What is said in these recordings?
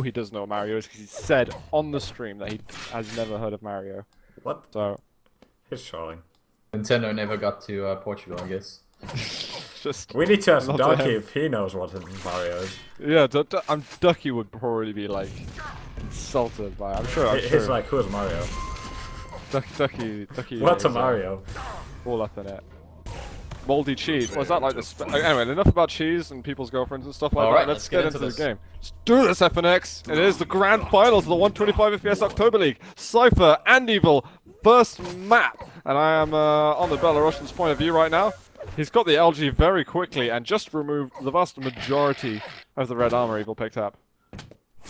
he doesn't know what Mario is because he said on the stream that he has never heard of Mario. What? So He's trolling. Nintendo never got to Portugal, I guess. just We need to ask not to Ducky him. if he knows what Mario is. Yeah, Ducky would probably be like insulted by. I'm sure. He's like, who's Mario? Ducky. What's a is, Mario? All up in it. Moldy cheese. Was that like the? Anyway, enough about cheese and people's girlfriends and stuff like that. Alright, Let's get into the this. game. Let's do this, FNX. It is the grand finals of the 125 FPS October League. Cypher and Evil, first map, and I am on the Belarusian's point of view right now. He's got the LG very quickly and just removed the vast majority of the red armor Evil picked up.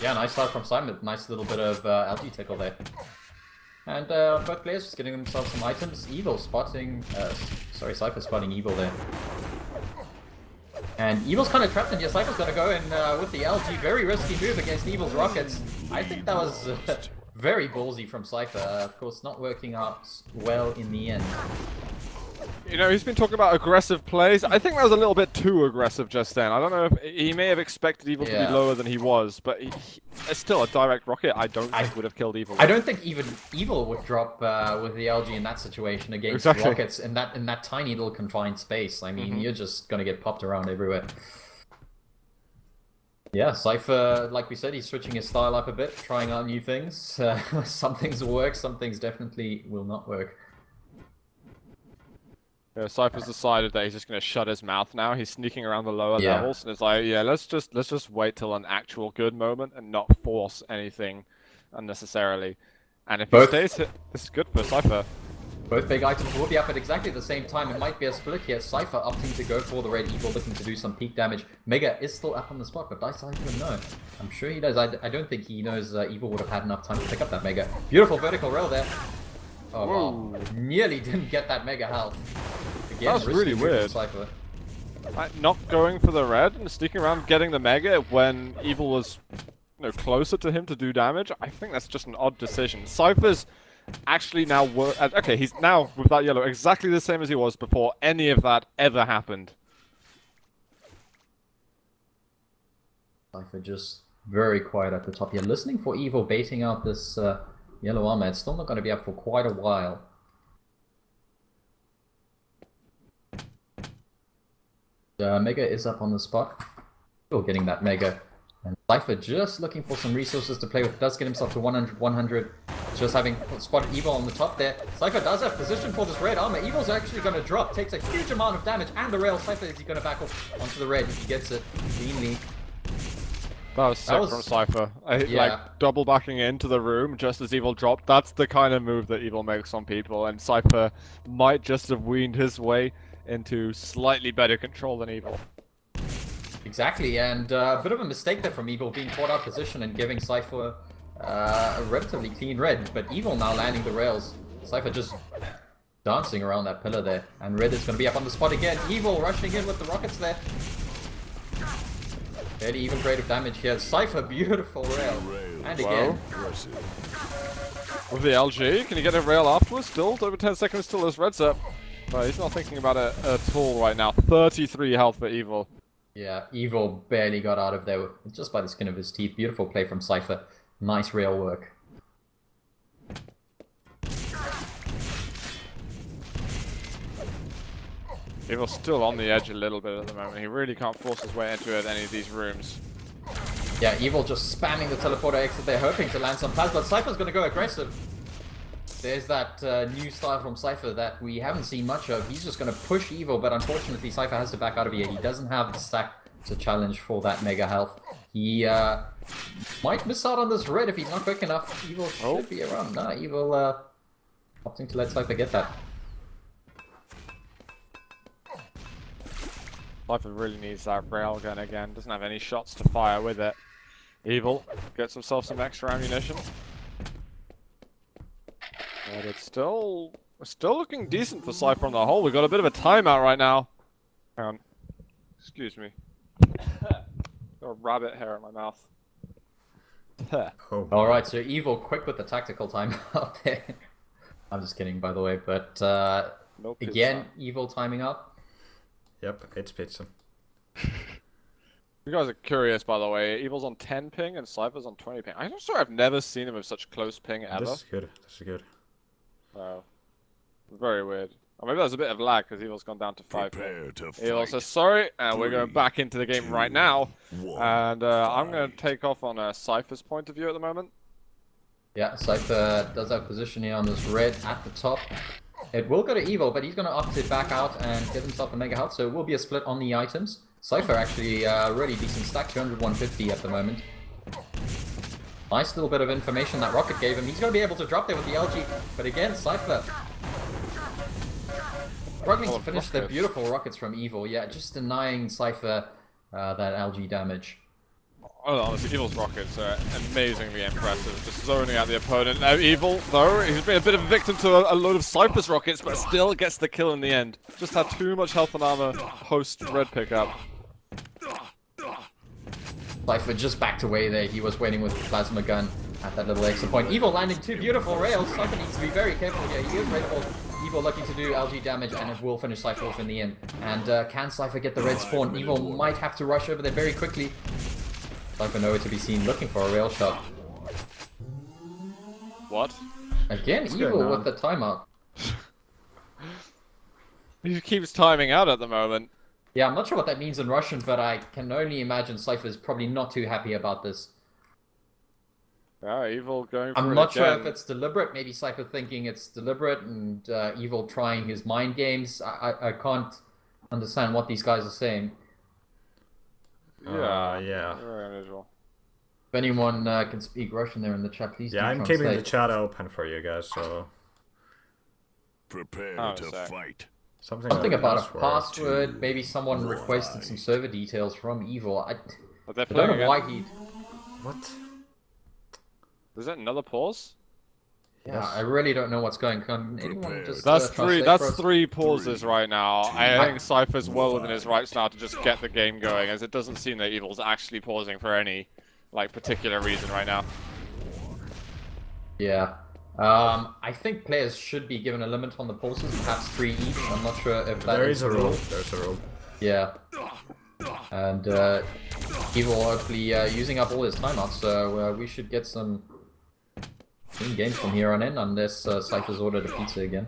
Yeah, nice start from Simon. Nice little bit of LG tickle there. And both players just getting themselves some items. Evil spotting... sorry, Cypher spotting Evil there. And Evil's kind of trapped in here. Cypher's going to go in with the LG. Very risky move against Evil's rockets. I think that was very ballsy from Cypher. Of course, not working out well in the end. You know, he's been talking about aggressive plays. I think that was a little bit too aggressive just then. I don't know if he may have expected Evil to be lower than he was, but it's still a direct rocket. I don't think would have killed Evil. I don't think even Evil would drop with the LG in that situation against rockets in that tiny little confined space. I mean, you're just gonna get popped around everywhere. Yeah, Cypher, like we said, he's switching his style up a bit, trying out new things. Some things will work, some things definitely will not work. Yeah, Cypher's decided that he's just going to shut his mouth now. He's sneaking around the lower levels, and it's like, yeah, let's just wait till an actual good moment and not force anything unnecessarily. And if he stays hit, this is good for Cypher. Both big items will be up at exactly the same time. It might be a split here. Cypher opting to go for the red Evil, looking to do some peak damage. Mega is still up on the spot, but does Cypher know? I'm sure he does. I don't think he knows Evil would have had enough time to pick up that Mega. Beautiful vertical rail there. Oh, wow. Nearly didn't get that Mega health. Again, that was really weird. Not going for the red and sneaking around getting the Mega when Evil was closer to him to do damage. I think that's just an odd decision. Cypher's actually now okay, he's now with that yellow exactly the same as he was before any of that ever happened. Cypher just very quiet at the top here, listening for Evil baiting out this yellow armor. It's still not going to be up for quite a while. Mega is up on the spot. Still getting that Mega. And Cypher just looking for some resources to play with. Does get himself to 100. Just having spotted Evil on the top there. Cypher does have position for this red armor. Evil's actually going to drop. Takes a huge amount of damage. And the rail. Cypher is going to back off onto the red if he gets it cleanly. That was sick from Cypher. Like, double backing into the room just as Evil dropped. That's the kind of move that Evil makes on people. And Cypher might just have weaned his way into slightly better control than Evil. Exactly, and a bit of a mistake there from Evil, being caught out position and giving Cypher a relatively clean red, but Evil now landing the rails. Cypher just dancing around that pillar there, and red is going to be up on the spot again. Evil rushing in with the rockets there. Fairly even creative damage here. Cypher, beautiful rail. And again. With the LG, can he get a rail afterwards? Still, over 10 seconds till this red's up. But he's not thinking about it at all right now. 33 health for Evil. Yeah, Evil barely got out of there just by the skin of his teeth. Beautiful play from Cypher. Nice rail work. Evil's still on the edge a little bit at the moment. He really can't force his way into any of these rooms. Yeah, Evil just spamming the teleporter exit there, hoping to land some plasma. But Cypher's going to go aggressive. There's that new style from Cypher that we haven't seen much of. He's just going to push Evil, but unfortunately Cypher has to back out of here. He doesn't have the stack to challenge for that Mega health. He might miss out on this red if he's not quick enough. Evil should be around. Nah, Evil opting to let Cypher get that. Cypher really needs that railgun again. Doesn't have any shots to fire with it. Evil gets himself some extra ammunition. But it's still looking decent for Cypher on the whole. We've got a bit of a timeout right now. Hang on. Excuse me. Got a rabbit hair in my mouth. Alright, so Evil quick with the tactical timeout there. I'm just kidding, by the way, but again, Evil timing up. Yep, it's pizza. You guys are curious, by the way. Evil's on 10 ping and Cypher's on 20 ping. I'm sure I've never seen him with such close ping ever. This is good. This is good. Oh. Very weird. Or maybe there's a bit of lag because Evil's gone down to 5 ping. Evil says sorry, and we're going back into the game right now. And I'm going to take off on Cypher's point of view at the moment. Yeah, Cypher does have position here on this red at the top. It will go to Evil, but he's going to opt to back out and get himself a mega health, so it will be a split on the items. Cypher actually really decent stack, 200, 150 at the moment. Nice little bit of information that Rocket gave him. He's going to be able to drop there with the LG, but again, Cypher struggling to finish the beautiful rockets from Evil. Yeah, just denying Cypher that LG damage. Oh, honestly, Evil's rockets are amazingly impressive, just zoning out the opponent. Now Evil, though, he's been a bit of a victim to a load of Cypher's rockets, but still gets the kill in the end. Just had too much health and armor post-red pickup. Cypher just backed away there. He was waiting with the plasma gun at that little exit point. Evil landing 2 beautiful rails. Cypher needs to be very careful here. He is raidable. Evil looking to do LG damage, and it will finish Cypher off in the end. And can Cypher get the red spawn? Evil might have to rush over there very quickly. Cypher nowhere to be seen, looking for a rail shot. What? Again, Evil with the timeout. He keeps timing out at the moment. Yeah, I'm not sure what that means in Russian, but I can only imagine Cypher's probably not too happy about this. Yeah, Evil going for I'm it not sure again. if it's deliberate. Maybe Cypher thinking it's deliberate, and Evil trying his mind games. I can't understand what these guys are saying. Yeah. Very unusual. If anyone can speak Russian there in the chat, please do I'm translate. keeping the chat open for you guys, so... Prepare to fight. Something about a password password. Maybe someone requested some server details from Evil. But they're I don't playing know again. why he... What? Is that another pause? Yeah, I really don't know what's going on. Anyone just That's translate that's for us? 3 pauses right now. I think Cypher's well within his rights now to just get the game going, as it doesn't seem that Evil's actually pausing for any particular reason right now. Yeah. I think players should be given a limit on the pauses, perhaps 3 each. I'm not sure if that There is is a rule. There's a rule. Yeah. And Evil hopefully using up all his timeouts, so we should get some clean games from here on in, unless Cypher's ordered a pizza again.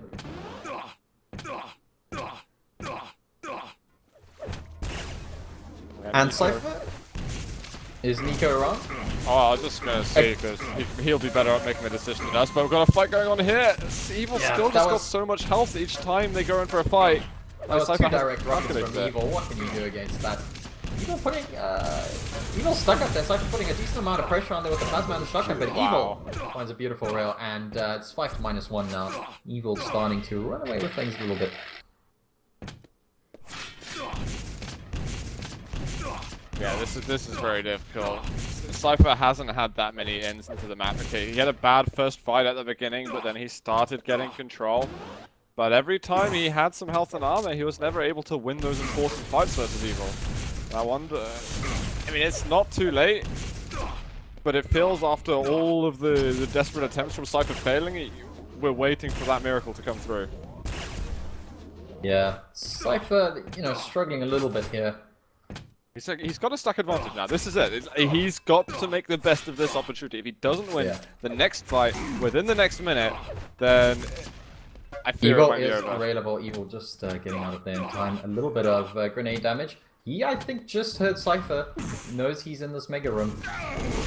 And Cypher? Is Nico around? Oh, I was just gonna say, because he'll be better at making the decision than us, but we've got a fight going on here. Evil still just got so much health each time they go in for a fight. That was Cypher 2 direct has rockets calculated from there. Evil. What can you do against that? Evil putting, Evil stuck up there. Cypher putting a decent amount of pressure on there with the plasma and the shotgun, but Wow. Evil finds a beautiful rail, and it's 5 to -1 now. Evil starting to run away with things a little bit. Yeah, this is very difficult. Cypher hasn't had that many ends into the map. Okay, he had a bad first fight at the beginning, but then he started getting control. But every time he had some health and armor, he was never able to win those important fights versus Evil. And I wonder... I mean, it's not too late, but it feels after all of the desperate attempts from Cypher failing, we're waiting for that miracle to come through. Yeah, Cypher, you know, struggling a little bit here. He's got a stack advantage now. This is it. He's got to make the best of this opportunity. If he doesn't win the next fight within the next minute, then I fear it Evil might be is over. available. Evil just getting out of there in time. A little bit of grenade damage. He, I think, just heard Cypher. Knows he's in this mega room.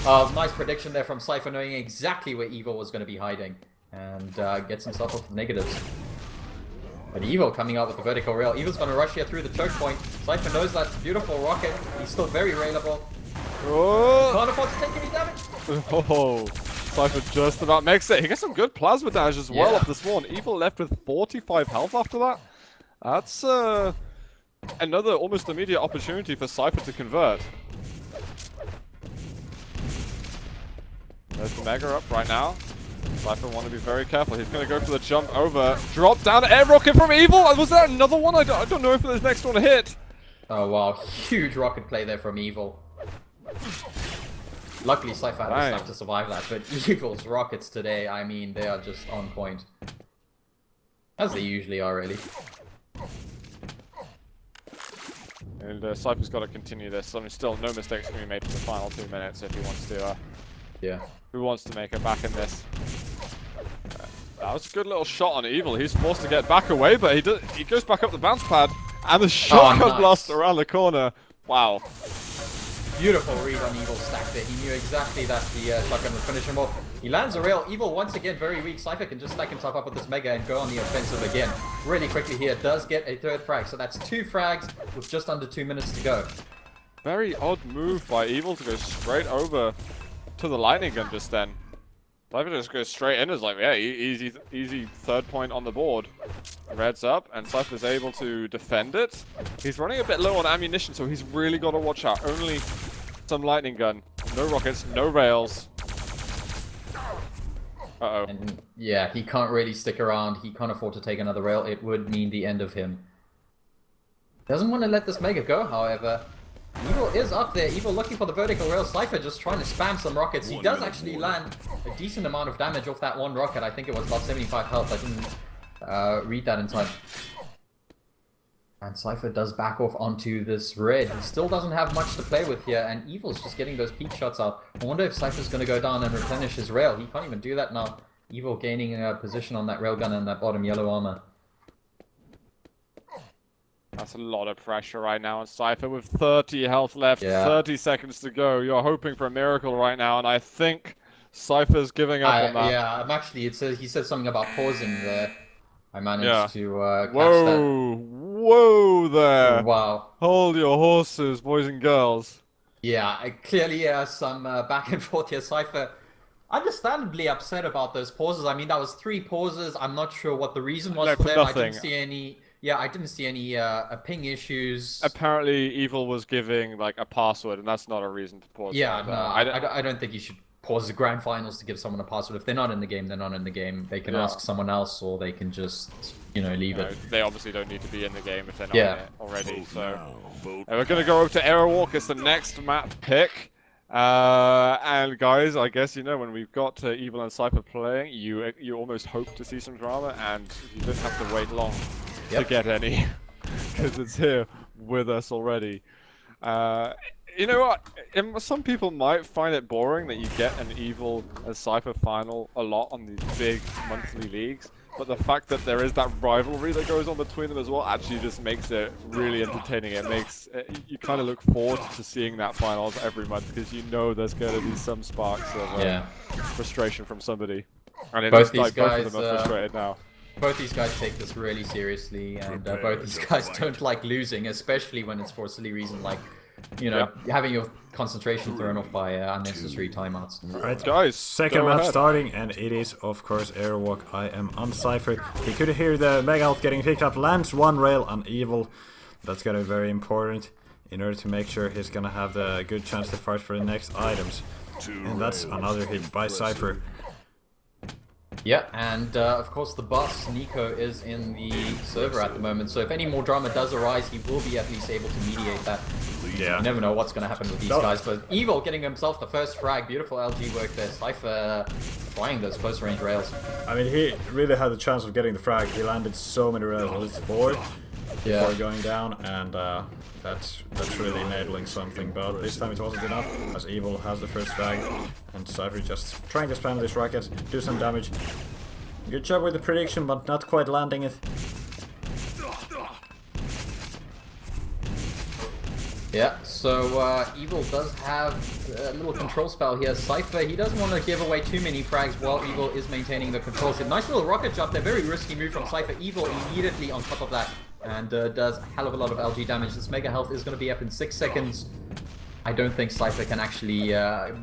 Nice prediction there from Cypher, knowing exactly where Evil was going to be hiding. And gets himself off the negatives. But Evil coming out with the vertical rail. Evil's going to rush here through the choke point. Cypher knows that beautiful rocket. He's still very railable. Oh, Can't afford to take any damage. oh. Cypher just about makes it. He gets some good plasma damage as well off the spawn. Evil left with 45 health after that. That's another almost immediate opportunity for Cypher to convert. There's the Mega up right now. Cypher want to be very careful. He's going to go for the jump over. Drop down air rocket from Evil. Was there another one? I don't know if this next one hit. Oh wow, huge rocket play there from Evil. Luckily Cypher had the stuff to survive that, but Evil's rockets today, I mean, they are just on point. As they usually are, really. And Cypher's got to continue this. I mean, still no mistakes can be made for the final 2 minutes if he wants to. Yeah. Who wants to make it back in this? That was a good little shot on Evil. He's forced to get back away, but he goes back up the bounce pad, and the shotgun nice. blast around the corner. Wow. Beautiful read on Evil's stack there. He knew exactly that the shotgun would finish him off. He lands a rail. Evil, once again, very weak. Cypher can just stack himself up with this Mega and go on the offensive again. Really quickly here. Does get a third frag. So that's 2 frags with just under 2 minutes to go. Very odd move by Evil to go straight over to the lightning gun just then. Cypher just goes straight in. Is like, yeah, easy third point on the board. Red's up, and Cypher's able to defend it. He's running a bit low on ammunition, so he's really got to watch out. Only some lightning gun. No rockets, no rails. Uh-oh. And yeah, he can't really stick around. He can't afford to take another rail. It would mean the end of him. Doesn't want to let this Mega go, however. Evil is up there. Evil looking for the vertical rail. Cypher just trying to spam some rockets. He does actually land a decent amount of damage off that one rocket. I think it was about 75 health. I didn't read that in time. And Cypher does back off onto this red. He still doesn't have much to play with here, and Evil's just getting those peak shots out. I wonder if Cypher's going to go down and replenish his rail. He can't even do that now. Evil gaining a position on that railgun and that bottom yellow armor. That's a lot of pressure right now on Cypher with 30 health left, 30 seconds to go. You're hoping for a miracle right now, and I think Cypher's giving up on that. Yeah, I'm actually, he said something about pausing there. I managed to catch that. Whoa there. Wow. Hold your horses, boys and girls. Yeah, clearly some back and forth here. Cypher understandably upset about those pauses. I mean, that was 3 pauses. I'm not sure what the reason was for them. I didn't see any... Yeah, I didn't see any ping issues. Apparently, Evil was giving like a password, and that's not a reason to pause. Yeah, no, I don't think you should pause the grand finals to give someone a password. If they're not in the game, they're not in the game. They can ask someone else, or they can just, leave it. They obviously don't need to be in the game if they're not in it already. So we're gonna go over to Aerowalk. It's the next map pick. And guys, I guess when we've got Evil and Cypher playing, you almost hope to see some drama, and you don't have to wait long to get any, because it's here with us already. You know what? Some people might find it boring that you get an Evil and Cypher final a lot on these big monthly leagues, but the fact that there is that rivalry that goes on between them as well actually just makes it really entertaining. It makes you kind of look forward to seeing that finals every month, because there's going to be some sparks of frustration from somebody. And it looks like both of them are frustrated now. Both these guys take this really seriously, and both these guys don't like losing, especially when it's for a silly reason like, having your concentration thrown off by unnecessary timeouts. Alright, guys, second map starting, and it is, of course, Airwalk. I am on Cypher. He could hear the Mega Health getting picked up, lands 1 rail on Evil. That's gonna be very important in order to make sure he's gonna have the good chance to fight for the next items. And that's another hit by Cypher. Yeah, and of course the boss, Nico, is in the server at the moment, so if any more drama does arise, he will be at least able to mediate that. Yeah. You never know what's going to happen with these guys, but Evil getting himself the first frag. Beautiful LG work there. Cypher trying those close range rails. I mean, he really had the chance of getting the frag. He landed so many rails, at least 4 before going down, and that's really enabling something. But this time it wasn't enough, as Evil has the first frag, and Cypher just trying to spam this rocket, do some damage. Good job with the prediction, but not quite landing it. Yeah, so Evil does have a little control spell here. Cypher, he doesn't want to give away too many frags while Evil is maintaining the control. So nice little rocket jump there, very risky move from Cypher. Evil immediately on top of that, and does a hell of a lot of LG damage. This Mega Health is going to be up in 6 seconds. I don't think Cypher can actually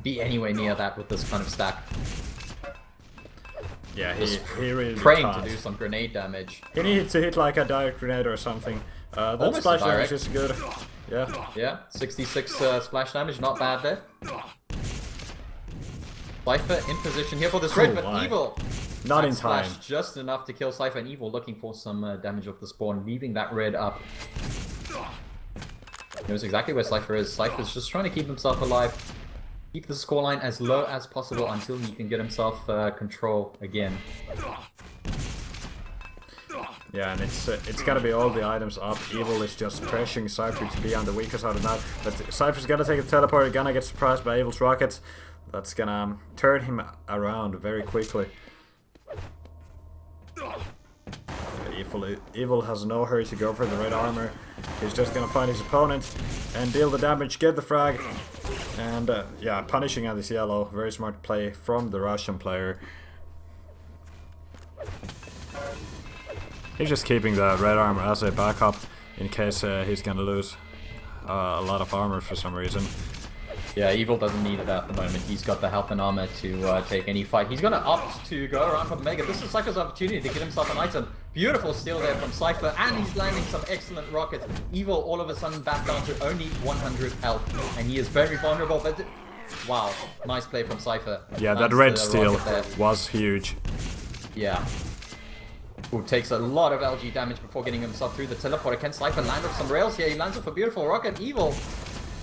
be anywhere near that with this kind of stack. Yeah, he really praying can't. To do some grenade damage. He needs to hit like a direct grenade or something. That splash damage is good. Yeah, 66 splash damage, not bad there. Cypher in position here for this red, but Evil not in time. Just enough to kill Cypher, and Evil looking for some damage off the spawn, leaving that red up. He knows exactly where Cypher is. Cypher's just trying to keep himself alive. Keep the scoreline as low as possible until he can get himself control again. Yeah, and it's gotta be all the items up. Evil is just pressuring Cypher to be on the weaker side of that. But Cypher's gonna take a teleporter, gonna get surprised by Evil's rockets. That's gonna turn him around very quickly. Evil has no hurry to go for the red armor. He's just gonna find his opponent and deal the damage, get the frag. And yeah, punishing on this yellow. Very smart play from the Russian player. He's just keeping the red armor as a backup in case he's gonna lose a lot of armor for some reason. Yeah, Evil doesn't need it at the moment. He's got the health and armor to take any fight. He's gonna opt to go around for the Mega. This is Cypher's opportunity to get himself an item. Beautiful steal there from Cypher, and he's landing some excellent rockets. Evil all of a sudden back down to only 100 health, and he is very vulnerable, but wow, nice play from Cypher. Yeah, that red steal was huge. Yeah. Who takes a lot of LG damage before getting himself through the teleporter. Can Cypher land off some rails here? He lands off a beautiful rocket. Evil,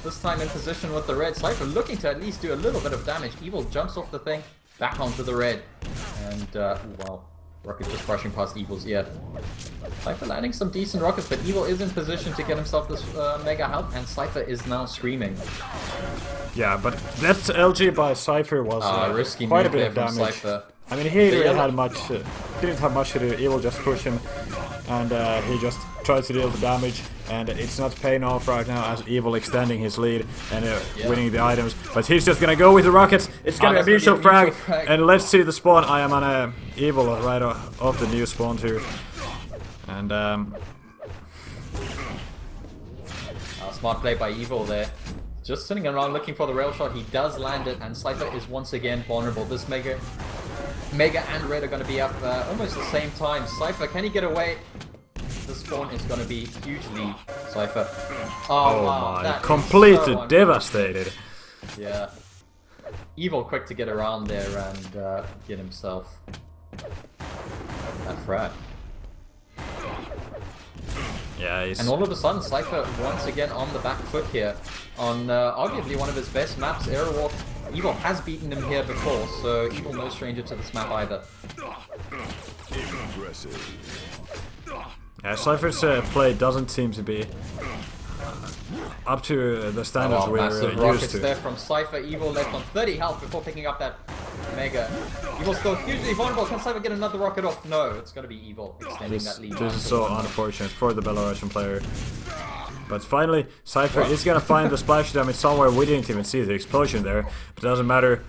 this time in position with the red. Cypher looking to at least do a little bit of damage. Evil jumps off the thing, back onto the red. And, wow. Rocket just brushing past Evil's ear. Cypher landing some decent rockets, but Evil is in position to get himself this mega health, and Cypher is now screaming. Yeah, but that LG by Cypher was risky quite a move bit of there from damage. Cypher. I mean, he didn't have much to do. Evil just pushed him, and he just tried to deal the damage. And it's not paying off right now as Evil extending his lead and winning the items. But he's just gonna go with the rockets. It's gonna be a mutual frag. And let's see the spawn. I am on Evil right off the new spawn too. And smart play by Evil there. Just sitting around looking for the rail shot. He does land it, and Cypher is once again vulnerable. This Mega and Red are going to be up almost the same time. Cypher, can he get away? The spawn is going to be hugely Cypher. Oh wow, my, completely devastated. Yeah. Evil quick to get around there and get himself that frag. Yeah, and all of a sudden, Cypher once again on the back foot here. On arguably one of his best maps, Airwalk. Evil has beaten him here before, so Evil no stranger to this map either. Yeah, Cypher's play doesn't seem to be up to the standards we're used rockets to. There from Cypher. Evil left on 30 health before picking up that Mega. Evil still hugely vulnerable. Can Cypher get another rocket off? No, it's going to be Evil extending that lead. This is so unfortunate for the Belarusian player. But finally, Cypher is going to find the splash damage somewhere. We didn't even see the explosion there. But it doesn't matter.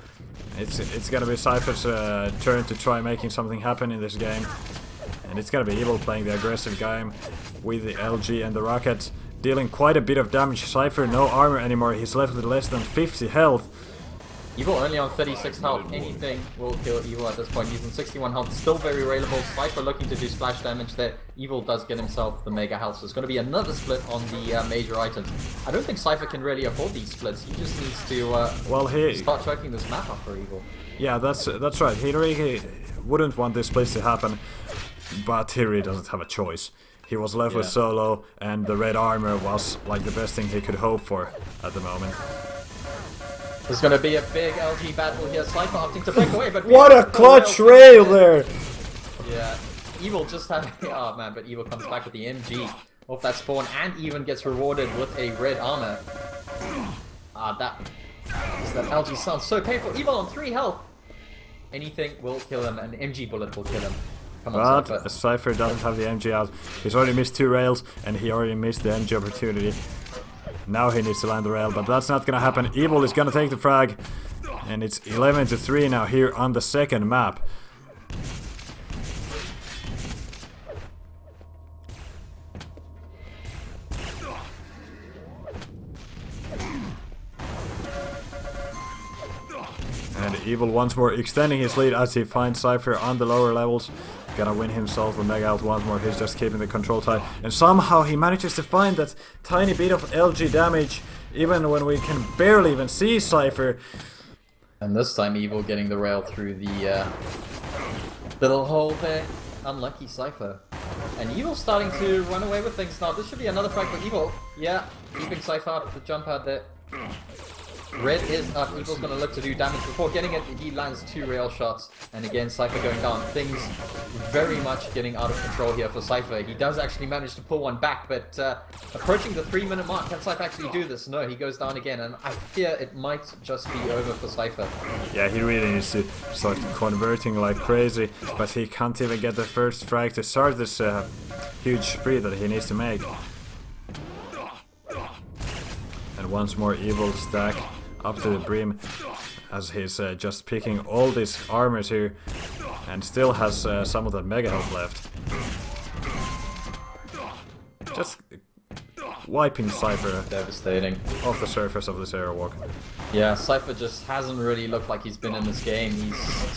It's going to be Cypher's turn to try making something happen in this game. And it's going to be Evil playing the aggressive game with the LG and the rockets. Dealing quite a bit of damage. Cypher, no armor anymore. He's left with less than 50 health. Evil only on 36 health. Anything will kill Evil at this point. He's on 61 health. Still very railable. Cypher looking to do splash damage there. Evil does get himself the mega health. So it's going to be another split on the major items. I don't think Cypher can really afford these splits. He just needs to start choking this map up for Evil. Yeah, that's right. He really wouldn't want this split to happen. But he really doesn't have a choice. He was left with solo, and the red armor was like the best thing he could hope for at the moment. There's going to be a big LG battle here. Cypher opting to break away, but what a clutch rail there! Yeah, Evil just had. Oh man, but Evil comes back with the MG off that spawn, and even gets rewarded with a red armor. That LG sounds so painful. Evil on 3 health. Anything will kill him. An MG bullet will kill him. But Cypher doesn't have the MG out. He's already missed 2 rails, and he already missed the MG opportunity. Now he needs to land the rail, but that's not gonna happen. Evil is gonna take the frag, and it's 11-3 now here on the second map. And Evil once more extending his lead as he finds Cypher on the lower levels. Gonna win himself a mega out once more. He's just keeping the control tight. And somehow he manages to find that tiny bit of LG damage, even when we can barely even see Cypher. And this time Evil getting the rail through the little hole there. Unlucky Cypher. And Evil starting to run away with things now. This should be another frag for Evil. Yeah, keeping Cypher up the jump out there. Red is up. Evil's going to look to do damage before getting it. He lands 2 rail shots. And again, Cypher going down. Things very much getting out of control here for Cypher. He does actually manage to pull one back, but approaching the 3-minute mark, can Cypher actually do this? No, he goes down again, and I fear it might just be over for Cypher. Yeah, he really needs to start converting like crazy, but he can't even get the first frag to start this huge spree that he needs to make. And once more Evil stack up to the brim as he's just picking all these armors here and still has some of the mega health left. Just wiping Cypher Devastating. off the surface of this airwalk. Yeah, Cypher just hasn't really looked like he's been in this game.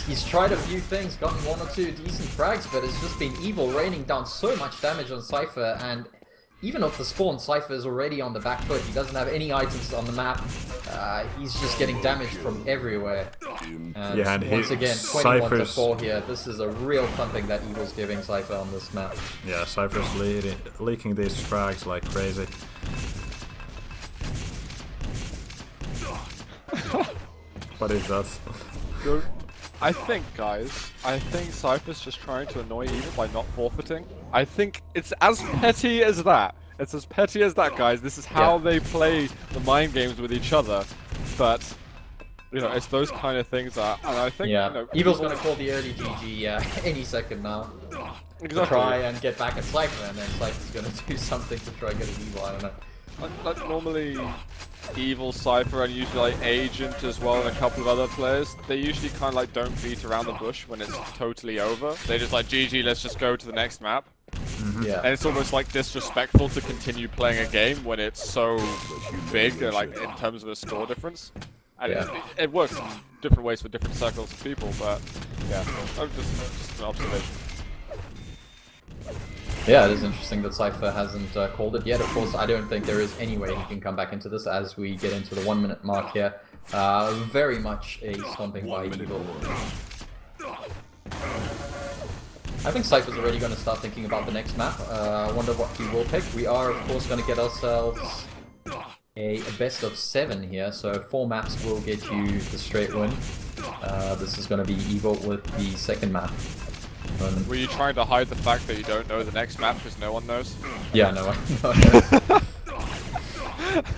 He's tried a few things, gotten 1 or 2 decent frags, but it's just been Evil raining down so much damage on Cypher, and even off the spawn, Cypher is already on the back foot. He doesn't have any items on the map. He's just getting damaged from everywhere. And, Yeah, and once again, 21 to Cypher's 4 here. This is a real thumping that Evil's giving Cypher on this map. Yeah, Cypher's leaking these frags like crazy. What is that? I think, guys, Cypher's just trying to annoy Evil by not forfeiting. I think it's as petty as that. It's as petty as that, guys. This is how they play the mind games with each other. But, you know, it's those kind of things that, and I think, Yeah, you know, Evil's gonna call the early GG any second now. exactly. Try and get back at Cypher, and then Cypher's gonna do something to try and get an Evil, I don't know. Like normally, Evil, Cypher, and usually like Agent as well, and a couple of other players, they usually kind of like don't beat around the bush when it's totally over. They just like, GG, let's just go to the next map. Yeah. And it's almost like disrespectful to continue playing a game when it's so big, like in terms of the score difference. And it works in different ways for different circles of people, but yeah, just an observation. Yeah, it is interesting that Cypher hasn't called it yet. Of course, I don't think there is any way he can come back into this as we get into the 1-minute mark here. Very much a stomping by Evil. I think Cypher's already going to start thinking about the next map. I wonder what he will pick. We are, of course, going to get ourselves a best of 7 here, so 4 maps will get you the straight win. This is going to be Evil with the second map. Were you trying to hide the fact that you don't know the next map because no one knows? Yeah, no one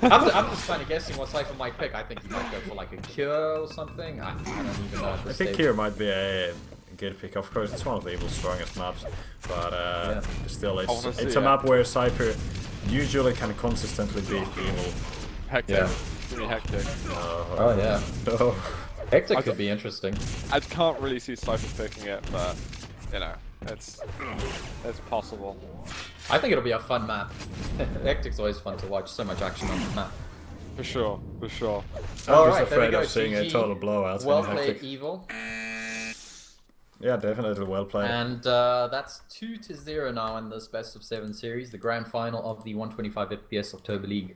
I'm just kind of guessing what Cypher might pick. I think he might go for like a Cure or something. I don't even know. I think Cure might be a good pick. Of course, it's one of the Evil's strongest maps, but still, it's a map where Cypher usually can consistently beat Evil. Hectic. Yeah. Give me Hectic. Oh yeah. No. Hectic could be interesting. I can't really see Cypher picking it, but you know, it's possible. I think it'll be a fun map. Hectic's always fun to watch. So much action on the map. For sure, for sure. I'm just afraid of seeing a total blowout. Well played, Evil. Yeah, definitely well played. And that's 2-0 now in this best of 7 series, the grand final of the 125 FPS October League.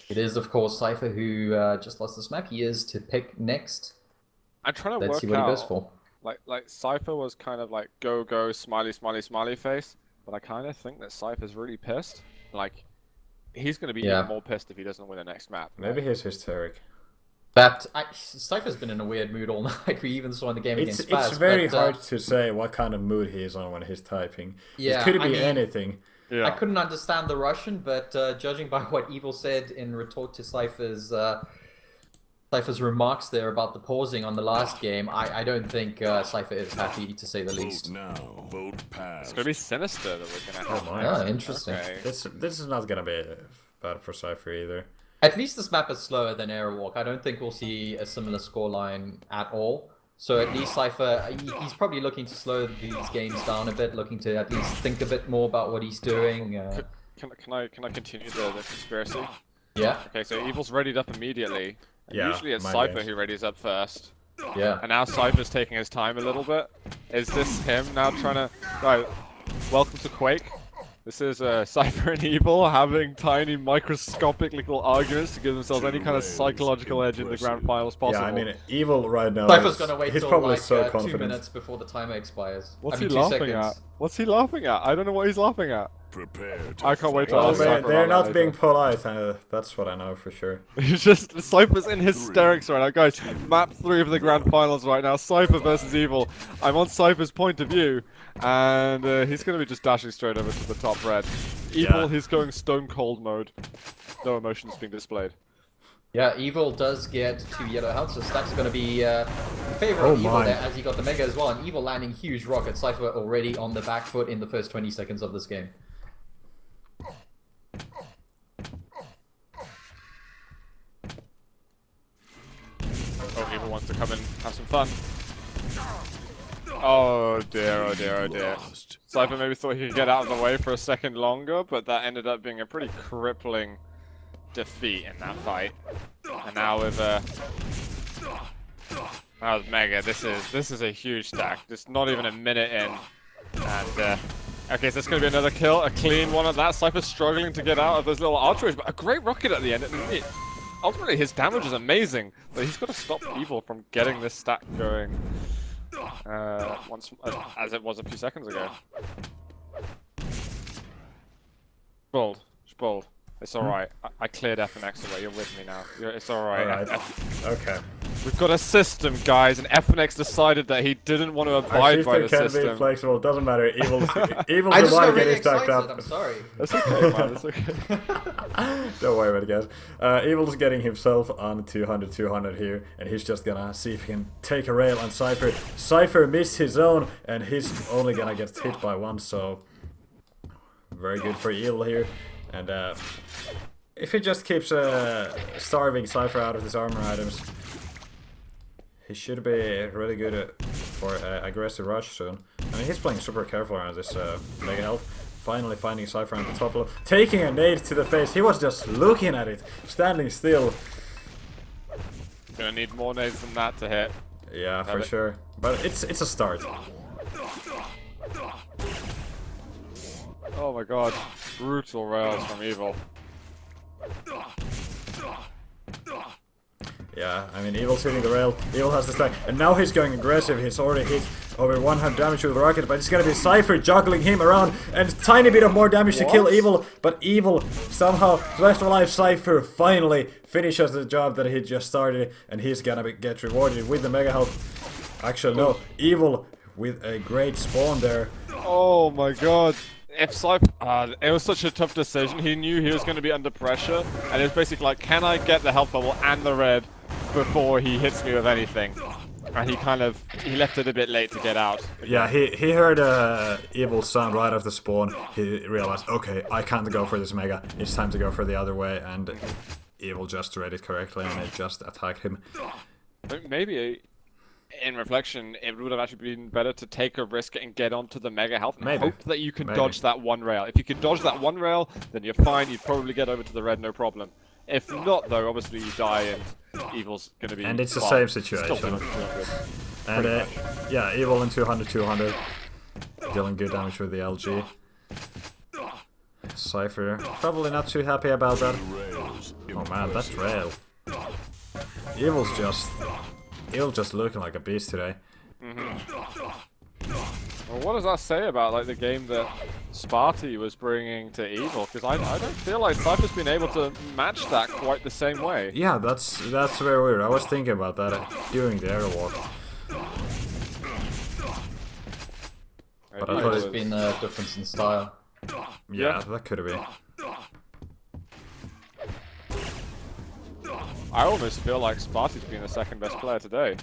It is, of course, Cypher who just lost this map. He is to pick next. I'm trying to Let's work see what out. he goes for. Like Cypher was kind of like go smiley smiley smiley face, but I kind of think that Cypher's really pissed. Like he's gonna be even more pissed if he doesn't win the next map. Maybe he's hysteric. Cypher's been in a weird mood all night. We even saw in the game against Spaz. It's very but, hard to say what kind of mood he is on when he's typing. Yeah, it could be anything. Yeah. I couldn't understand the Russian, but judging by what Evil said in retort to Cypher's remarks there about the pausing on the last game, I don't think Cypher is happy, to say the least. Vote now. Vote pass. It's gonna be Sinister that we're gonna have. Oh my. Yeah, interesting. Okay. This is not gonna be bad for Cypher either. At least this map is slower than Airwalk. I don't think we'll see a similar scoreline at all. So at least Cypher, he's probably looking to slow these games down a bit, looking to at least think a bit more about what he's doing. Can I continue the conspiracy? Yeah. Okay, so Evil's readied up immediately. And Yeah, usually it's my Cypher guess. who readies up first. Yeah. And now Cypher's taking his time a little bit. Is this him now trying to... Right, welcome to Quake. This is Cypher and Evil having tiny microscopic little arguments to give themselves any kind of psychological edge in the grand finals possible. Yeah, I mean, Evil right now. Cypher's gonna wait he's till probably like so 2 confident. minutes before the timer expires. What's I mean, he 2 laughing seconds. at? What's he laughing at? I don't know what he's laughing at. Prepare to I can't wait to Well, ask Cypher they're about not that being later. polite, that's what I know for sure. He's just Cypher's in hysterics right now, guys. Map 3 of the grand finals right now. Cypher versus Evil. I'm on Cypher's point of view, and he's gonna be just dashing straight over to the top red. Evil, Yeah. he's going stone cold mode. No emotions being displayed. Yeah, Evil does get 2 yellow health, so Stack's going to be in favor of Evil my. there, as he got the Mega as well, and Evil landing huge rocket. Cypher already on the back foot in the first 20 seconds of this game. Oh, Evil wants to come and have some fun. Oh dear, oh dear, oh dear. lost. Cypher maybe thought he could get out of the way for a second longer, but that ended up being a pretty crippling defeat in that fight. And now with Mega, this is a huge stack. Just not even a minute in, and okay, so it's gonna be another kill, a clean one of that. Cypher's struggling to get out of those little archeries, but a great rocket at the end. Ultimately, his damage is amazing, but he's got to stop Evil from getting this stack going. As it was a few seconds ago. Bold. It's alright. I cleared F and X away. You're with me now. It's alright. Alright. Okay. We've got a system, guys, and F and X decided that he didn't want to abide by the Can be system. flexible. Doesn't matter. Evil's I the just one got really getting stacked excited, up. I'm sorry. That's okay, man. That's okay. Don't worry about it, guys. Evil's getting himself on 200 here, and he's just gonna see if he can take a rail on Cypher. Cypher missed his own, and he's only gonna get hit by one, so very good for Evil here. And if he just keeps starving Cypher out of his armor items, he should be really good for aggressive rush soon. I mean, he's playing super careful around this Mega Health. Finally finding Cypher on the top level, taking a nade to the face. He was just looking at it, standing still. Gonna need more nades than that to hit. Yeah, for sure. But it's a start. Oh my god. Brutal rails from Evil. Yeah, I mean, Evil's hitting the rail. Evil has the stack, and now he's going aggressive. He's already hit over 100 damage with the rocket, but it's gonna be Cypher juggling him around, and a tiny bit of more damage to kill Evil. But Evil somehow left alive. Cypher finally finishes the job that he just started, and he's gonna get rewarded with the Mega Health. Actually, no, Evil with a great spawn there. Oh my god. If Cypher, it was such a tough decision. He knew he was going to be under pressure, and it was basically like, can I get the health bubble and the red before he hits me with anything? And he left it a bit late to get out. Yeah, he heard Evil's sound right off the spawn. He realized, okay, I can't go for this Mega. It's time to go for the other way, and Evil just read it correctly, and it just attacked him. Maybe, in reflection, it would have actually been better to take a risk and get onto the Mega Health and hope that you can dodge that one rail. If you can dodge that one rail, then you're fine. You'd probably get over to the red, no problem. If not, though, obviously you die and Evil's going to be... And it's the same situation. Still good. And yeah, Evil in 200, dealing good damage with the LG. Cypher, probably not too happy about that. Oh man, that rail. Evil's just looking like a beast today. Well, what does that say about like the game that Sparty was bringing to Evil? Because I don't feel like Cypher's been able to match that quite the same way. Yeah, that's very weird. I was thinking about that during the airwalk. But I thought There's been a difference in style. Yeah, that could have been. I almost feel like Sparty's been the second best player today.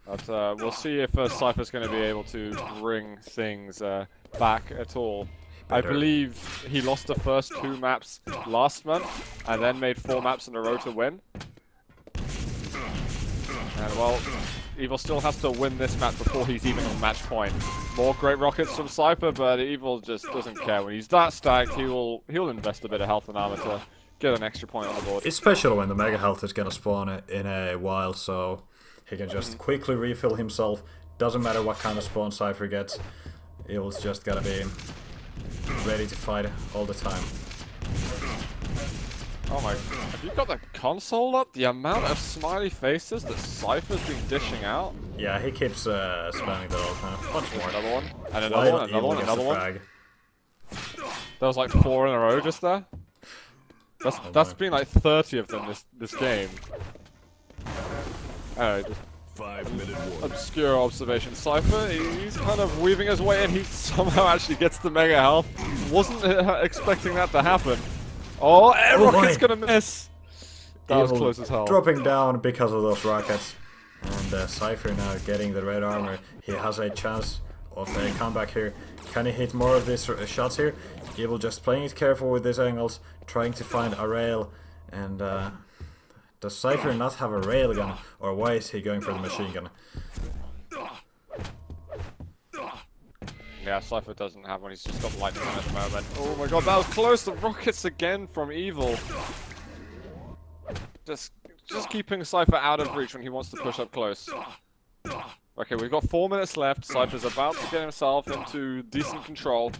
But we'll see if Cypher's going to be able to bring things back at all. I believe he lost the first 2 maps last month, and then made 4 maps in a row to win. And well, Evil still has to win this map before he's even on match point. More great rockets from Cypher, but Evil just doesn't care. When he's that stacked, he'll invest a bit of health and armor to get an extra point on the board. Especially when the Mega Health is gonna spawn in a while, so he can just quickly refill himself. Doesn't matter what kind of spawn Cypher gets. Evil's just gotta be ready to fight all the time. Oh my, have you got the console up? The amount of smiley faces that Cypher's been dishing out? Yeah, he keeps spamming the whole time. Bunch more. Another one, and While another one, Evil gets another the one. frag. There was like 4 in a row just there. That's been like 30 of them this game. Alright, just 5-minute warning. obscure observation. Cypher, he's kind of weaving his way in. He somehow actually gets the mega health. Wasn't expecting that to happen. Oh, Rocket's gonna miss. That was close as hell. Dropping down because of those rockets. And Cypher now getting the red armor. He has a chance of a comeback here. Can he hit more of these shots here? Evil just playing it careful with these angles, trying to find a rail. And does Cypher not have a railgun? Or why is he going for the machine gun? Yeah, Cypher doesn't have one. He's just got lightning at the moment. Oh my god, that was close. The rockets again from Evil. Just keeping Cypher out of reach when he wants to push up close. Okay, we've got 4 minutes left. Cypher's about to get himself into decent control.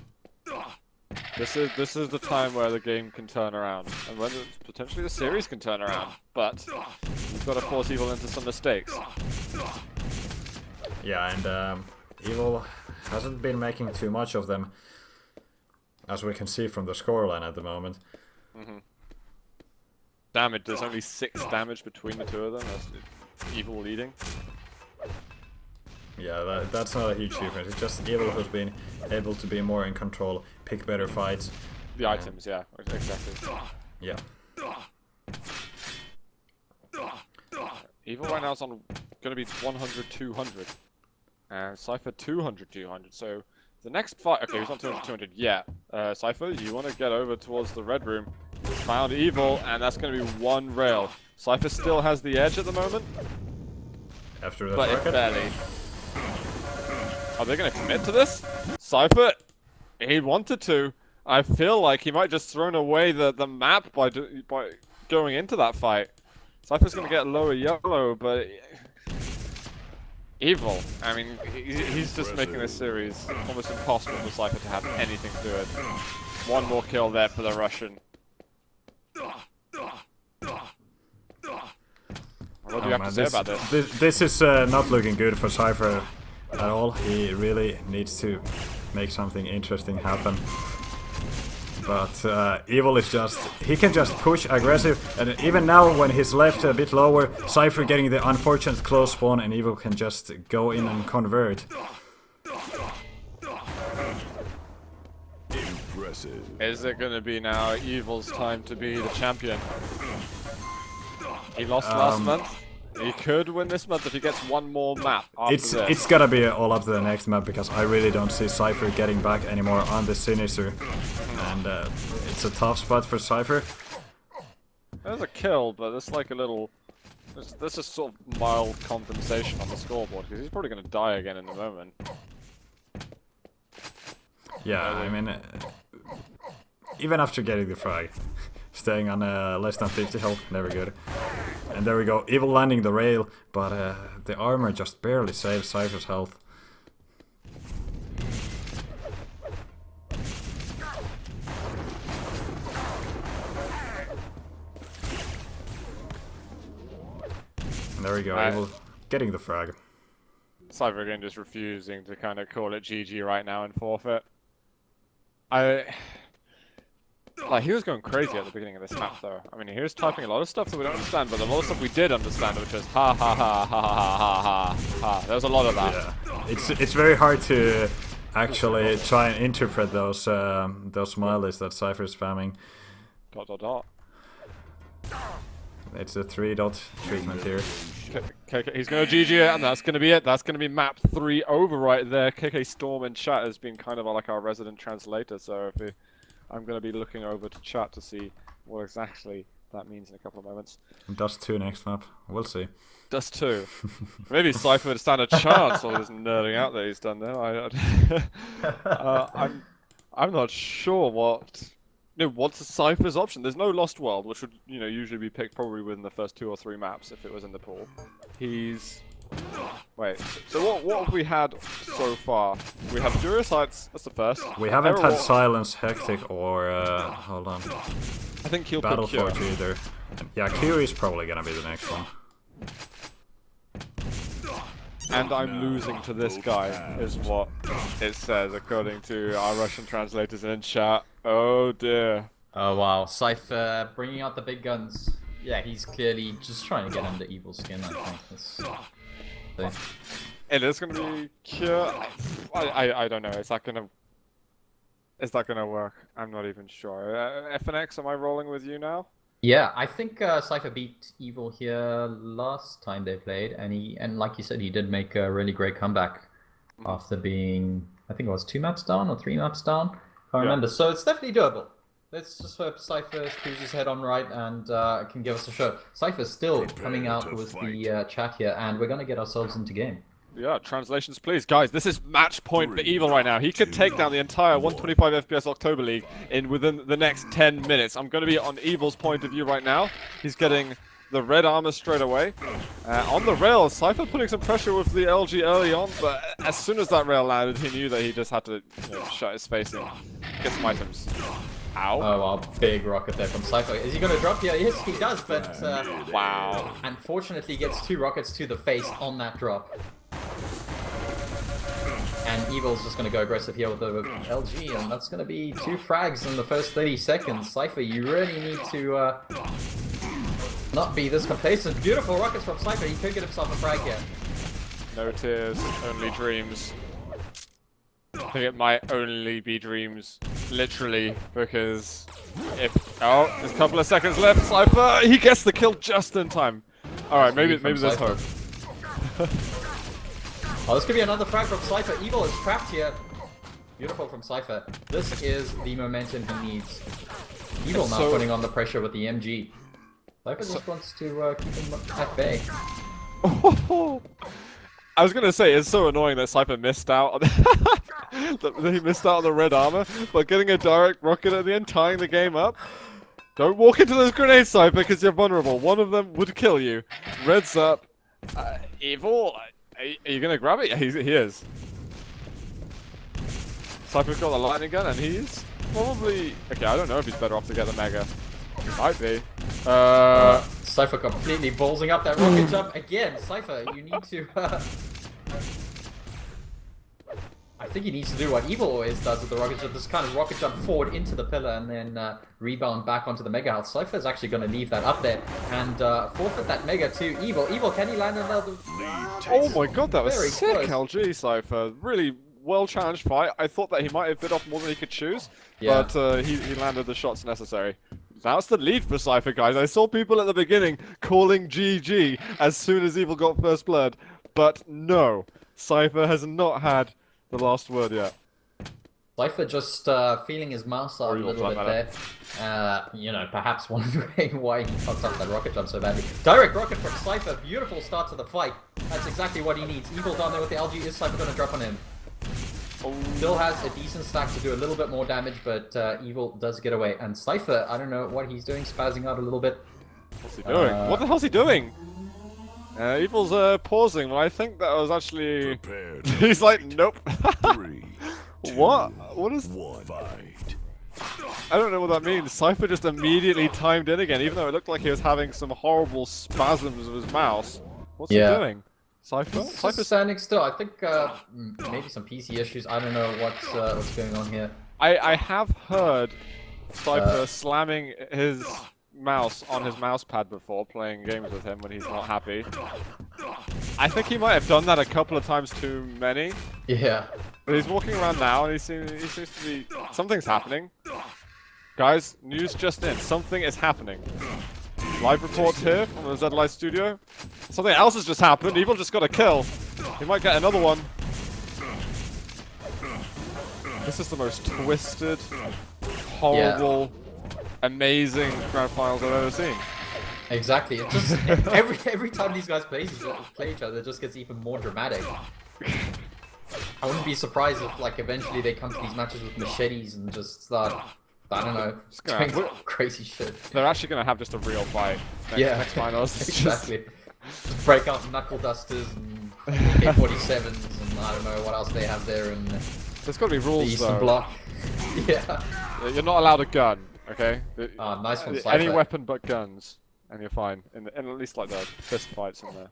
This is the time where the game can turn around, and when potentially the series can turn around. But you've got to force Evil into some mistakes. Yeah, and Evil hasn't been making too much of them, as we can see from the scoreline at the moment. Damage, there's only 6 damage between the two of them. That's Evil leading. Yeah, that's not a huge difference. It's just Evil who's been able to be more in control, pick better fights. The items, yeah, exactly. Yeah. Evil right now is on going to be 100-200. And Cypher 200-200. So the next fight, okay, he's not 200-200 yet. Cypher, you want to get over towards the red room. You found Evil, and that's going to be 1 rail. Cypher still has the edge at the moment. After the But rocket? barely. Are they going to commit to this? Cypher, he wanted to. I feel like he might just thrown away the map by going into that fight. Cypher's going to get lower yellow, but Evil. I mean, he's just making this series almost impossible for Cypher to have anything to do it. 1 more kill there for the Russian. What do you have to say about this? This is not looking good for Cypher at all. He really needs to make something interesting happen. But Evil is just... he can just push aggressive, and even now when he's left a bit lower, Cypher getting the unfortunate close spawn, and Evil can just go in and convert. Impressive. Is it going to be now Evil's time to be the champion? He lost last month. He could win this month if he gets 1 more map after this. It's gotta be all up to the next map, because I really don't see Cypher getting back anymore on the Sinister. And it's a tough spot for Cypher. There's a kill, but it's like a little... This is sort of mild compensation on the scoreboard, because he's probably going to die again in a moment. Yeah, I mean... even after getting the frag, staying on less than 50 health, never good. And there we go, Evil landing the rail, but the armor just barely saves Cypher's health. And there we go, Evil getting the frag. Cypher again just refusing to kind of call it GG right now and forfeit. Like, he was going crazy at the beginning of this map, though. I mean, he was typing a lot of stuff that we don't understand, but a lot of stuff we did understand, which was ha ha ha ha ha ha ha ha. There was a lot of that. Yeah, it's very hard to actually try and interpret those smileys that Cypher is spamming. ... It's a 3-dot treatment here. KK, he's going to GG it, and that's going to be it. That's going to be map 3 over right there. KK Storm in chat has been kind of like our resident translator, so if I'm going to be looking over to chat to see what exactly that means in a couple of moments. Dust 2 next map. We'll see. Dust 2. Maybe Cypher would stand a chance all this nerding out that he's done there. I'm not sure what's Cypher's option. There's no Lost World, which would usually be picked probably within the first 2 or 3 maps if it was in the pool. Wait, so what have we had so far? We have Furious Heights, that's the first. We haven't had Silence, Hectic, or, hold on. I think he'll Battle pick Cure. Forge either. Yeah, Cure is probably gonna be the next one. And I'm losing to this guy, is what It says, according to our Russian translators in chat. Oh dear. Oh wow, Cypher bringing out the big guns. Yeah, he's clearly just trying to get under Evil's skin, I think. It is going to be Cure. I don't know. Is that going to work? I'm not even sure. FNX, am I rolling with you now? Yeah, I think Cypher beat Evil here last time they played, and like you said, he did make a really great comeback after being, I think it was 2 maps down or 3 maps down. Can't remember. So it's definitely doable. Let's just hope Cypher screws his head on right and can give us a show. Cypher's still coming out with the chat here, and we're going to get ourselves into game. Yeah, translations please. Guys, this is match point for Evil right now. He could take down the entire 125 FPS October League within the next 10 minutes. I'm going to be on Evil's point of view right now. He's getting the red armor straight away. On the rail, Cypher putting some pressure with the LG early on, but as soon as that rail landed, he knew that he just had to shut his face and get some items. Ow. Oh, wow, big rocket there from Cypher. Is he going to drop here? Yes, he does, but wow. Unfortunately, gets 2 rockets to the face on that drop. And Evil's just going to go aggressive here with the LG, and that's going to be 2 frags in the first 30 seconds. Cypher, you really need to not be this complacent. Beautiful rockets from Cypher. He could get himself a frag here. No tears, only dreams. I think it might only be dreams, literally, because oh, there's a couple of seconds left. Cypher, he gets the kill just in time. All right, maybe there's hope. Oh, this could be another frag from Cypher. Evil is trapped here. Beautiful from Cypher. This is the momentum he needs. Evil now putting on the pressure with the MG. Cypher just wants to keep him at bay. I was gonna say, it's so annoying that Cypher missed out on he missed out on the red armor, but getting a direct rocket at the end, tying the game up. Don't walk into those grenades, Cypher, because you're vulnerable. One of them would kill you. Red's up. Evil, are you gonna grab it? He is. Cypher's got the lightning gun, and he's probably... Okay, I don't know if he's better off to get the Mega. He might be. Cypher completely ballsing up that rocket jump again. Cypher, you need to... I think he needs to do what Evil always does with the rocket jump. This kind of rocket jump forward into the pillar and then rebound back onto the Mega House. Cypher's actually going to leave that up there and forfeit that Mega to Evil. Evil, can he land another... Oh my god, that was Very sick, close. LG Cypher. Really well-challenged fight. I thought that he might have bit off more than he could choose, Yeah. but he landed the shots necessary. That's the lead for Cypher, guys. I saw people at the beginning calling GG as soon as Evil got first blood, but no. Cypher has not had the last word yet. Cypher just feeling his mouse out a little bit there. You know, perhaps wondering why he fucked up that rocket jump so badly. Direct rocket from Cypher. Beautiful start to the fight. That's exactly what he needs. Evil down there with the LG. Is Cypher going to drop on him? Still has a decent stack to do a little bit more damage, but Evil does get away. And Cypher, I don't know what he's doing, spazzing out a little bit. What's he doing? What the hell's he doing? Evil's pausing, but I think that was actually... Prepared. He's like, nope. 3, 2, What? What is... 1. Fight. I don't know what that means. Cypher just immediately timed in again, even though it looked like he was having some horrible spasms of his mouse. What's he doing? Cypher? He's Cypher's... just standing still. I think maybe some PC issues. I don't know what's going on here. I have heard Cypher slamming his mouse on his mouse pad before, playing games with him when he's not happy. I think he might have done that a couple of times too many. Yeah. But he's walking around now and he seems to be... Something's happening. Guys, news just in. Something is happening. Live reports here from the ZLight studio. Something else has just happened. Evil just got a kill. He might get another one. This is the most twisted, horrible, amazing grand finals I've ever seen. Exactly. It just every time these guys play each other, it just gets even more dramatic. I wouldn't be surprised if, like, eventually they come to these matches with machetes and just start, I don't know, doing some crazy shit. They're actually going to have just a real fight next finals. Exactly. Just break out knuckle dusters and K-47s and I don't know what else they have there and there's got to be rules, the Eastern though. Bloc. Yeah. You're not allowed a gun, okay? Nice one, Cypher. Any weapon but guns, and you're fine. In at least like the fist fights in there.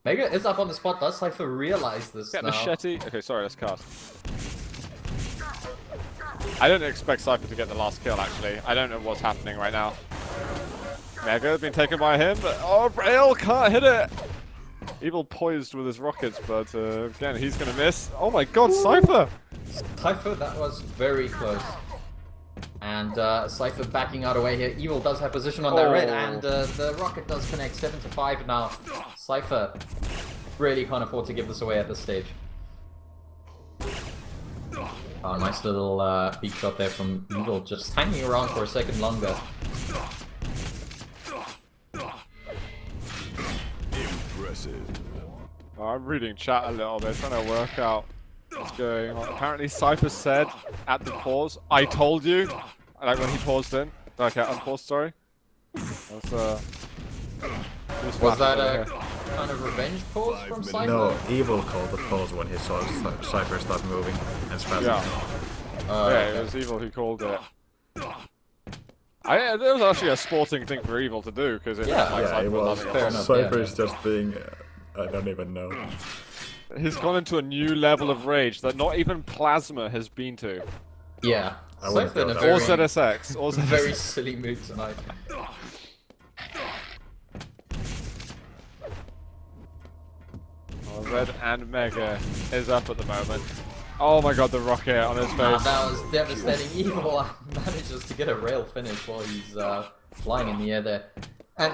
Mega is up on the spot. Does Cypher realize this Get now? machete. Okay, sorry, let's cast. I didn't expect Cypher to get the last kill, actually. I don't know what's happening right now. Mega been taken by him, but oh, Rail can't hit it! Evil poised with his rockets, but again, he's gonna miss. Oh my god, Cypher! Cypher, that was very close. And Cypher backing out away here. Evil does have position on that red, and the rocket does connect 7-5 now. Cypher really can't afford to give this away at this stage. Oh, nice little peek shot there from Evil, just hanging around for a second longer. Impressive. Oh, I'm reading chat a little bit, trying to work out what's going on. Apparently Cypher said at the pause, "I told you," like when he paused in. Okay, unpaused, sorry. That's, was that a kind of revenge pause from Cypher? No, Evil called the pause when he saw Cypher start moving and spazzing. yeah, Okay. it was Evil who called it. It was actually a sporting thing for Evil to do, because it Yeah, like Yeah, Cypher it was. loving it. Fair enough. Cypher yeah. is just being... I don't even know. He's gone into a new level of rage that not even Plasma has been to. Yeah. I wouldn't Cypher in a go Or very, ZSX. Or ZSX. very silly mood tonight. Red and Mega is up at the moment. Oh my god, the rocket on his face. That was devastating. Evil manages to get a rail finish while he's flying in the air there. And,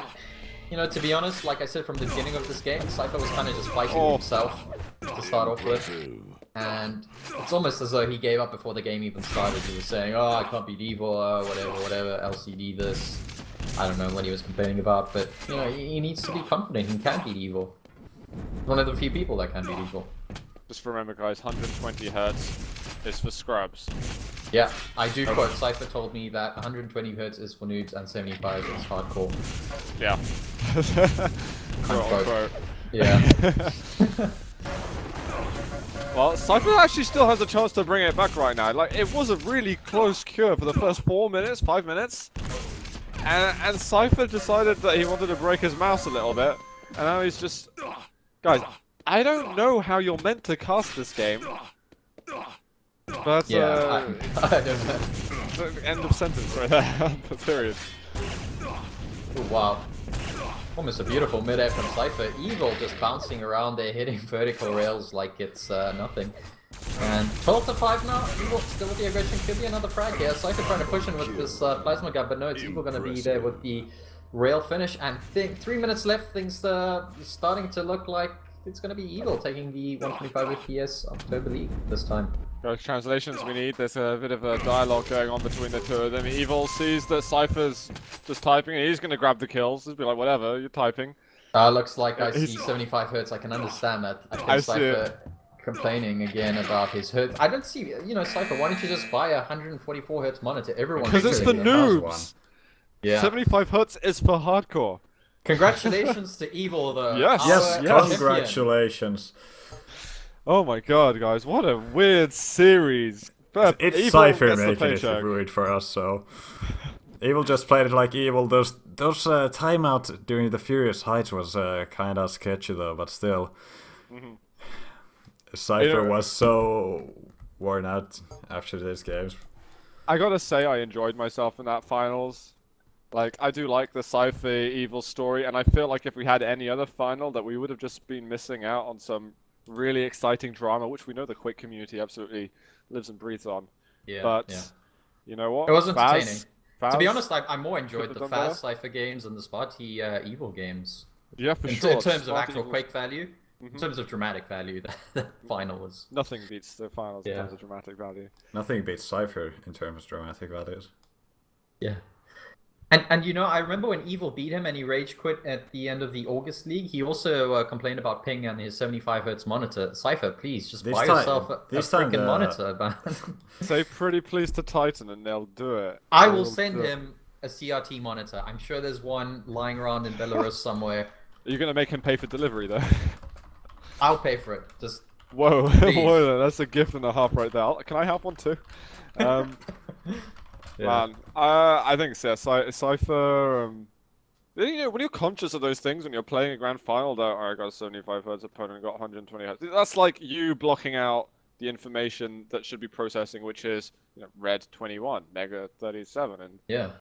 you know, to be honest, like I said from the beginning of this game, Cypher was kind of just fighting himself to start off with. And it's almost as though he gave up before the game even started. He was saying, oh, I can't beat Evil, whatever, LCD this. I don't know what he was complaining about, but, you know, he needs to be confident he can beat Evil. One of the few people that can beat Evil. Just remember, guys, 120 hertz is for scrubs. Yeah, I do quote, Cypher told me that 120 Hz is for noobs and 75 is hardcore. Yeah. Quote unquote. Yeah. Well, Cypher actually still has a chance to bring it back right now. Like, it was a really close cure for the first 4 minutes, 5 minutes. And Cypher decided that he wanted to break his mouse a little bit. And now he's just... Guys, I don't know how you're meant to cast this game. But, Yeah, I don't know. end of sentence right there. Period. Oh, wow. Almost a beautiful mid-air from Cypher. Evil just bouncing around there, hitting vertical rails like it's nothing. And 12-5 now. Evil still with the aggression. Could be another frag here. Cypher trying to push in with this plasma gun, but no, it's Evil going to be there with the rail finish. And 3 minutes left. Things starting to look like it's going to be Evil taking the 125 FPS October League this time. Those translations we need. There's a bit of a dialogue going on between the two of them. Evil sees that Cypher's just typing, and he's going to grab the kills. He'll be like, whatever, you're typing. Looks like I see 75 Hz. I can understand that. I think Cypher complaining again about his Hz. I don't see, you know, Cypher, why don't you just buy a 144 Hz monitor? Everyone Because it's for noobs. Yeah. 75 hertz is for hardcore. Congratulations to Evil, though. Yes. Yes, Champion. congratulations. Oh my god, guys, what a weird series. But It's Evil Cypher gets the making it paycheck. rude for us, so... Evil just played it like Evil. Those timeout during the Furious Heights was kinda sketchy though, but still. Cypher was so worn out after these games. I gotta say, I enjoyed myself in that finals. Like, I do like the Cypher Evil story, and I feel like if we had any other final, that we would have just been missing out on some really exciting drama, which we know the Quake community absolutely lives and breathes on. Yeah, But, yeah. you know what? It was entertaining. Faz, To be honest, I more enjoyed could've the done better. fast Cypher games and the Sparty Evil games. yeah, for In, sure. in terms of Sparty actual Evil- Quake value, in terms of dramatic value, the final was. Nothing beats the finals in Yeah. terms of dramatic value. Nothing beats Cypher in terms of dramatic values. Yeah. And you know, I remember when Evil beat him and he rage quit at the end of the August League, he also complained about ping on his 75 Hz monitor. Cypher, please, just This buy time- yourself a this time freaking the- monitor. Man. Say pretty please to Titan and they'll do it. I They will will send do it. him a CRT monitor. I'm sure there's one lying around in Belarus somewhere. Are you gonna make him pay for delivery though? I'll pay for it. Just Whoa, Please. whoa, that's a gift and a half right there. Can I have one too? Man, I think so. Cypher. You know, when you're conscious of those things when you're playing a grand final, that I got a 75 Hz opponent, got 120 Hz. That's like you blocking out the information that should be processing, which is red 21, mega 37, and Yeah.